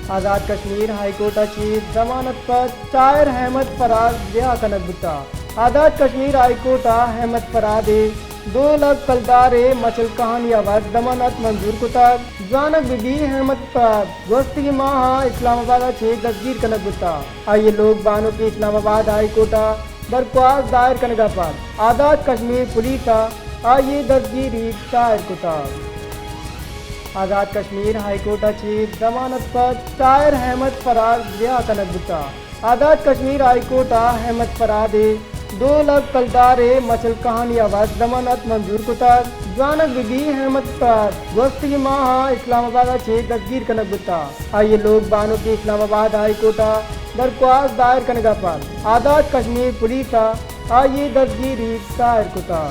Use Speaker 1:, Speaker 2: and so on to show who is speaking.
Speaker 1: Azad Kashmir high court chief ضمانت پر طاہر احمد فراد رہا کنک بتا آزاد کشمیر ہائی کورٹ احمد فراد 2 لکھ کلدار مچل کہانی آواز ضمانت منظور کتا جانک بی بی احمد فراد گوشتی ماہ اسلام آباد چھ دستگیر کنک بتا آئیے لوگ بانو کی اسلام آباد ہائی کورٹ درخواست دائر کنگا پر آزاد کشمیر پولیس آئیے دستگیری دائر کتا Azad Kashmir high court chief ضمانت پر طاہر احمد فراد رہا کنک بتا آزاد کشمیر ہائی کورٹ احمد فراد 2 لکھ کلدار مچل کہانی آواز ضمانت منظور کتا جانک بی بی احمد فراد گوشتی ماہ اسلام آباد چھ دستگیر کنک بتا آئیے لوگ بانو کی اسلام آباد ہائی کورٹ درخواست دائر کنگا پر آزاد کشمیر پولیس آئیے دستگیری دائر کتا